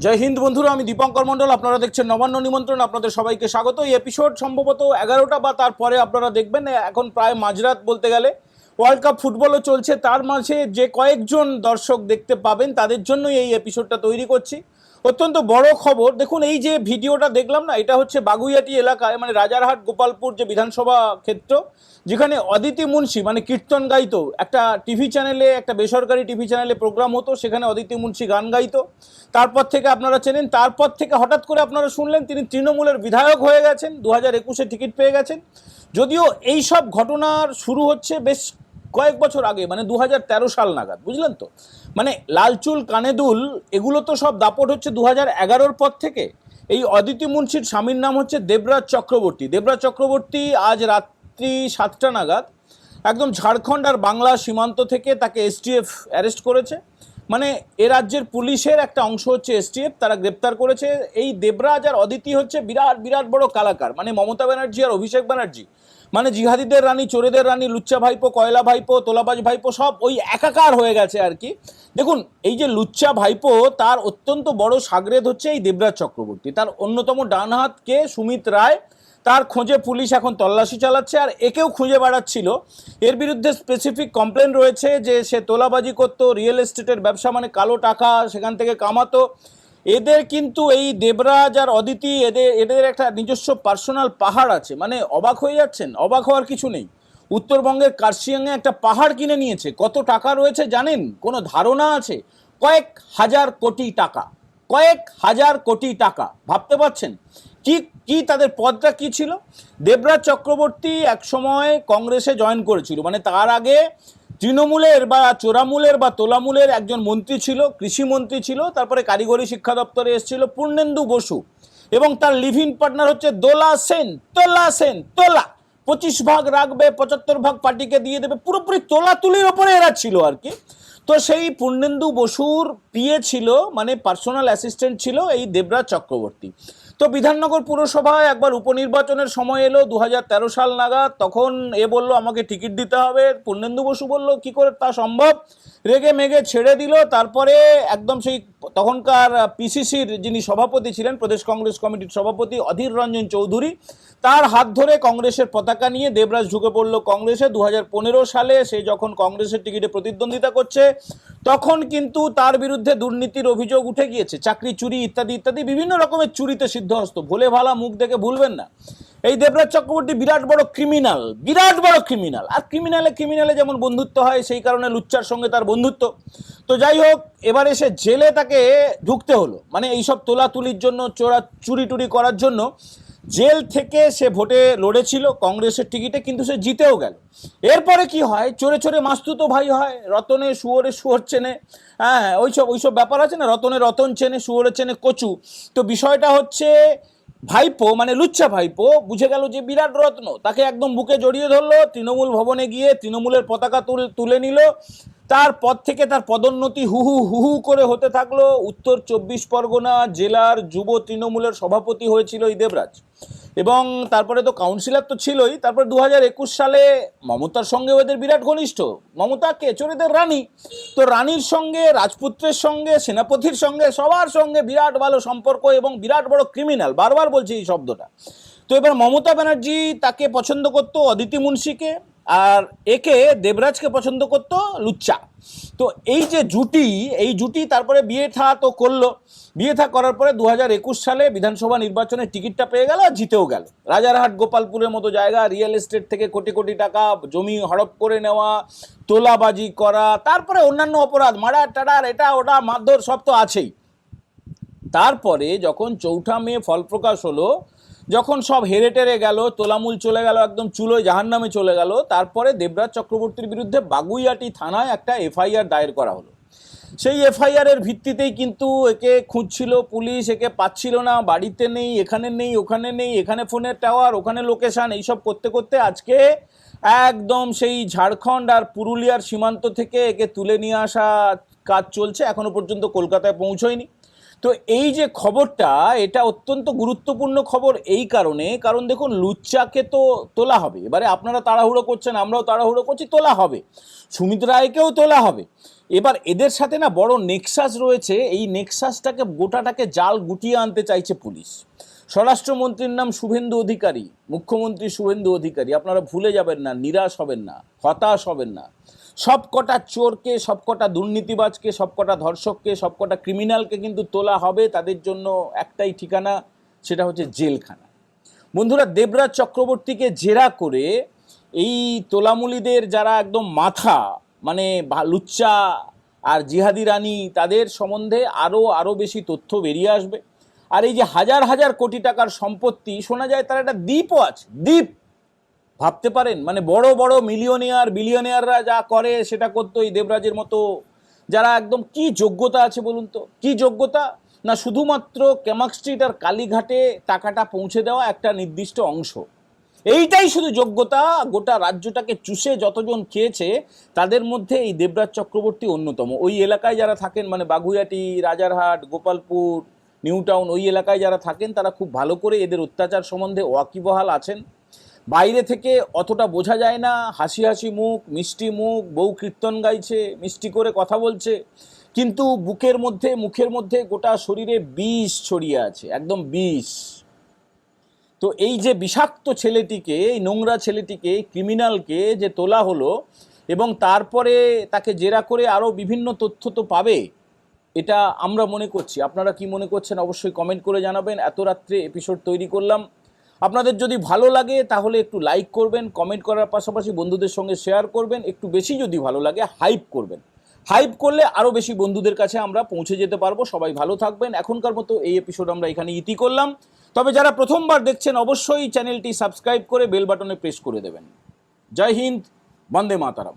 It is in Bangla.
জয় হিন্দ বন্ধুরা, আমি দীপঙ্কর মণ্ডল। আপনারা দেখছেন নবান্ন নিমন্ত্রণ। আপনাদের সবাইকে স্বাগত। এই এপিসোড সম্ভবত 11টা বা তারপরে আপনারা দেখবেন। এখন প্রায় মাঝরাত বলতে গেলে। ওয়ার্ল্ড কাপ ফুটবলও চলছে, তার মাঝে যে কয়েকজন দর্শক দেখতে পাবেন তাদের জন্যই এই এপিসোডটা তৈরি করছি। অত্যন্ত বড় খবর। দেখুন, এই যে ভিডিওটা দেখলাম না, এটা হচ্ছে বাগুইয়াটি এলাকায়, মানে রাজারহাট গোপালপুর যে বিধানসভা ক্ষেত্র, যেখানে অদিতি মুন্সি মানে কীর্তন গাইতো। একটা টিভি চ্যানেলে, একটা বেসরকারি টিভি চ্যানেলে প্রোগ্রাম হতো, সেখানে অদিতি মুন্সি গান গাইতো। তারপর থেকে আপনারা চেনেন, তারপর থেকে হঠাৎ করে আপনারা শুনলেন তিনি তৃণমূলের বিধায়ক হয়ে গেছেন, 2021-এ টিকিট পেয়ে গেছেন। যদিও এই সব ঘটনার শুরু হচ্ছে বেশ কয়েক বছর আগে, মানে 2013 সাল নাগাদ, বুঝলেন তো। মানে লালচুল কানেদুল এগুলো তো সব দাপট হচ্ছে 2011-র পর থেকে। এই অদিতি মুন্সির স্বামীর নাম হচ্ছে দেবরাজ চক্রবর্তী। দেবরাজ চক্রবর্তী আজ রাত্রি 7টা নাগাদ একদম ঝাড়খণ্ড আর বাংলা সীমান্ত থেকে তাকে এসটিএফ অ্যারেস্ট করেছে। মানে এ রাজ্যের পুলিশের একটা অংশ হচ্ছে এসটিএফ, তারা গ্রেপ্তার করেছে। এই দেবরাজ আর অদিতি হচ্ছে বিরাট বিরাট বড় কালাকার। মানে মমতা ব্যানার্জি আর অভিষেক ব্যানার্জি মানে জিহাদিদের রানী, চোরেদের রানী, লুচ্চা ভাইপো, কয়লা ভাইপো, তোলাবাজ ভাইপো সব ওই একাকার হয়ে গেছে আর কি। দেখুন, এই যে লুচ্চা ভাইপো, তার অত্যন্ত বড় সাগরেদ হচ্ছে এই দেবরাজ চক্রবর্তী। তার অন্যতম ডান হাত কে সুমিত রায়, তার খোঁজে পুলিশ এখন তল্লাশি চালাচ্ছে। আর একেও খুঁজে বেড়াচ্ছিল। এর বিরুদ্ধে স্পেসিফিক কমপ্লেন রয়েছে যে সে তোলাবাজি করতো, রিয়েল এস্টেটের ব্যবসা মানে কালো টাকা সেখান থেকে কামাতো। এদের কিন্তু এই দেবরাজ আর অদিতি, এদের একটা নিজস্ব পার্সোনাল পাহাড় আছে। মানে অবাক হয়ে যাচ্ছেন, অবাক হওয়ার কিছু নেই। উত্তরবঙ্গের কার্শিয়াংয়ে একটা পাহাড় কিনে নিয়েছে। কত টাকা রয়েছে জানেন? কোনো ধারণা আছে? কয়েক হাজার কোটি টাকা, কয়েক হাজার কোটি টাকা। ভাবতে পারছেন কি কি তাদের পদটা কি ছিল? দেবরাজ চক্রবর্তী একসময় কংগ্রেসে জয়েন করেছিল, মানে তার আগে তৃণমূলের বা চোরামূলের বা তোলামূলের একজন মন্ত্রী ছিল, কৃষিমন্ত্রী ছিল। তারপরে কারিগরি শিক্ষা দপ্তরে এসেছিল পূর্ণেন্দু বসু, এবং তার লিভ ইন পার্টনার হচ্ছে দোলা সেন। তোলা 25 ভাগ রাখবে, 75 ভাগ পার্টিকে দিয়ে দেবে, পুরোপুরি তোলাতুলির ওপরে এরা ছিল আর কি। তো সেই পূর্ণেন্দু বসুর পিএ ছিল, মানে পার্সোনাল অ্যাসিস্ট্যান্ট ছিল এই দেবরাজ চক্রবর্তী। তো বিধাননগর পুরসভায় একবার উপনির্বাচনের সময় এলো 2013 সাল নাগাদ। তখন এ বলল আমাকে টিকিট দিতে হবে। পূর্ণেন্দু বসু বলল কি করে তা সম্ভব, রেগে মেগে ছেড়ে দিল। তারপরে একদম সেই তখনকার পিসিসির যিনি সভাপতি ছিলেন, প্রদেশ কংগ্রেস কমিটির সভাপতি অধীর রঞ্জন চৌধুরী, তার হাত ধরে কংগ্রেসের পতাকা নিয়ে দেবরাজ ঢুকে পড়ল কংগ্রেসে। 2015 সালে সে যখন কংগ্রেসের টিকিটে প্রতিদ্বন্দ্বিতা করছে, তখন কিন্তু তার বিরুদ্ধে দুর্নীতির অভিযোগ উঠে গিয়েছে, চাকরি চুরি ইত্যাদি ইত্যাদি, বিভিন্ন রকমের চুরিতে সিদ্ধহস্ত। ভোলে ভালা মুখ দেখে ভুলবেন না। এই দেবরাজ চক্রবর্তী বিরাট বড় ক্রিমিনাল, বিরাট বড় ক্রিমিনাল। আর ক্রিমিনালে যেমন বন্ধুত্ব হয়, সেই কারণে লুচ্চার সঙ্গে তার বন্ধুত্ব। তো যাই হোক, এবারে সে জেলে তাকে ঢুকতে হলো, মানে এইসব তোলাতুলির জন্য, চুরি টুরি করার জন্য। জেল থেকে সে ভোটে লড়েছিল কংগ্রেসের টিকিটে, কিন্তু সে জিতেও গেল। এরপরে কি হয়, চোরে চোরে মাস্তুতো ভাই হয়। রতনে শুয়োরে শুয়োর চেনে, হ্যাঁ ওইসব ব্যাপার আছে না, রতনে রতন চেনে, শুয়োরে চেনে কচু। তো বিষয়টা হচ্ছে ভাইপো মানে লুচ্চা ভাইপো বুঝে গেল যে বিরাট রত্ন, তাকে একদম বুকে জড়িয়ে ধরলো। তৃণমূল ভবনে গিয়ে তৃণমূলের পতাকা তুলে নিল। তারপর থেকে তার পদোন্নতি হু করে হতে থাকলো। উত্তর 24 পরগনা জেলার যুব তৃণমূলের সভাপতি হয়েছিল এই দেবরাজ, এবং তারপরে তো কাউন্সিলর তো ছিলই। তারপর 2021 সালে মমতার সঙ্গে ওদের বিরাট ঘনিষ্ঠ। মমতা কে? চোরেদের রানী। তো রানীর সঙ্গে, রাজপুত্রের সঙ্গে, সেনাপতির সঙ্গে, সবার সঙ্গে বিরাট ভালো সম্পর্ক, এবং বিরাট বড় ক্রিমিনাল। বারবার বলছি এই শব্দটা। তো এবার মমতা ব্যানার্জি তাকে পছন্দ করতো অদিতি মুন্সিকে, আর একে দেবরাজকে পছন্দ করতো লুচ্চা। তো এই যে জুটি, এই জুটি তারপরে বিয়ে থা তো করলো। বিয়ে থা করার পরে 2021 সালে বিধানসভা নির্বাচনের টিকিটটা পেয়ে গেল আর জিতেও গেল। রাজারহাট গোপালপুরের মতো জায়গা, রিয়েল এস্টেট থেকে কোটি কোটি টাকা জমি হড়প করে নেওয়া, তোলাবাজি করা, তারপরে অন্যান্য অপরাধ, মার্ডার টাডার, এটা ওটা মারধর সব তো আছেই। তারপরে যখন 4 মে ফল প্রকাশ হলো, যখন সব হেরে টেরে গেল, তোলামূল চলে গেল, একদম চুলোয় জাহান্নামে চলে গেল, তারপরে দেবরাজ চক্রবর্তীর বিরুদ্ধে বাগুইয়াটি থানায় একটা এফআইআর দায়ের করা হলো। সেই এফআইআরের ভিত্তিতেই কিন্তু একে খুঁজছিল পুলিশ, একে পাচ্ছিল না, বাড়িতে নেই, এখানে নেই, ওখানে নেই, এখানে ফোনের টাওয়ার, ওখানে লোকেশান, এইসব করতে করতে আজকে একদম সেই ঝাড়খণ্ড আর পুরুলিয়ার সীমান্ত থেকে একে তুলে নিয়ে আসা কাজ চলছে, এখনো পর্যন্ত কলকাতায় পৌঁছয়নি। তো এই যে খবরটা, এটা অত্যন্ত গুরুত্বপূর্ণ খবর এই কারণে, কারণ দেখুন লুচ্চাকে তো তোলা হবে, এবারে আপনারা তাড়াহুড়ো করছেন, আমরাও তাড়াহুড়ো করছি, তোলা হবে, সুমিত রায়কেও তোলা হবে। এবার এদের সাথে না বড় নেক্সাস রয়েছে, এই নেক্সাসটাকে গোটাটাকে জাল গুটিয়ে আনতে চাইছে পুলিশ। স্বরাষ্ট্রমন্ত্রীর নাম শুভেন্দু অধিকারী, মুখ্যমন্ত্রী শুভেন্দু অধিকারী। আপনারা ভুলে যাবেন না, নিরাশ হবেন না, হতাশ হবেন না। সব কটা চোরকে, সব কটা দুর্নীতিবাজকে, সব কটা ধর্ষককে, সব কটা ক্রিমিনালকে কিন্তু তোলা হবে, তাদের জন্য একটাই ঠিকানা, সেটা হচ্ছে জেলখানা। বন্ধুরা, দেবরাজ চক্রবর্তীকে জেরা করে এই তোলামুলিদের যারা একদম মাথা, মানে লুচ্চা আর জিহাদি রানী, তাদের সম্বন্ধে আরও বেশি তথ্য বেরিয়ে আসবে। আর এই যে হাজার হাজার কোটি টাকার সম্পত্তি, শোনা যায় তার একটা দ্বীপও আছে, দ্বীপ। ভাবতে পারেন, মানে বড় বড় মিলিয়নিয়ার বিলিয়নিয়াররা যা করে সেটা করতো এই দেবরাজের মতো যারা একদম, কি যোগ্যতা আছে বলুন তো, কি যোগ্যতা? না শুধুমাত্র কেমাক স্ট্রিট আর কালীঘাটে টাকাটা পৌঁছে দেওয়া একটা নির্দিষ্ট অংশ, এইটাই শুধু যোগ্যতা। গোটা রাজ্যটাকে চুষে যতজন খেয়েছে তাদের মধ্যে এই দেবরাজ চক্রবর্তী অন্যতম। ওই এলাকায় যারা থাকেন, মানে বাগুইয়াটি, রাজারহাট, গোপালপুর, নিউ টাউন, ওই এলাকায় যারা থাকেন তারা খুব ভালো করে এদের অত্যাচার সম্বন্ধে ওয়াকিবহাল আছেন। বাইরে থেকে অতটা বোঝা যায় না, হাসি হাসি মুখ, মিষ্টি মুখ, বউ কীর্তন গাইছে, মিষ্টি করে কথা বলছে, কিন্তু বুকের মধ্যে, মুখের মধ্যে, গোটা শরীরে বিষ ছড়িয়ে আছে, একদম বিষ। তো এই যে বিষাক্ত ছেলেটিকে, এই নোংরা ছেলেটিকে, ক্রিমিনালকে যে তোলা হলো এবং তারপরে তাকে জেরা করে আরও বিভিন্ন তথ্য তো পাবে, এটা আমরা মনে করছি। আপনারা কি মনে করছেন অবশ্যই কমেন্ট করে জানাবেন। এত রাত্রে এপিসোড তৈরি করলাম, আপনাদের যদি ভালো লাগে তাহলে একটু লাইক করবেন, কমেন্ট করার পাশাপাশি বন্ধুদের সঙ্গে শেয়ার করবেন, একটু বেশি যদি ভালো লাগে হাইপ করবেন। হাইপ করলে আরও বেশি বন্ধুদের কাছে আমরা পৌঁছে যেতে পারবো। সবাই ভালো থাকবেন। এখনকার মতো এই এপিসোড আমরা এখানে ইতি করলাম। তবে যারা প্রথমবার দেখছেন অবশ্যই চ্যানেলটি সাবস্ক্রাইব করে বেল বাটনে প্রেস করে দেবেন। জয় হিন্দ, বন্দে মাতারাম।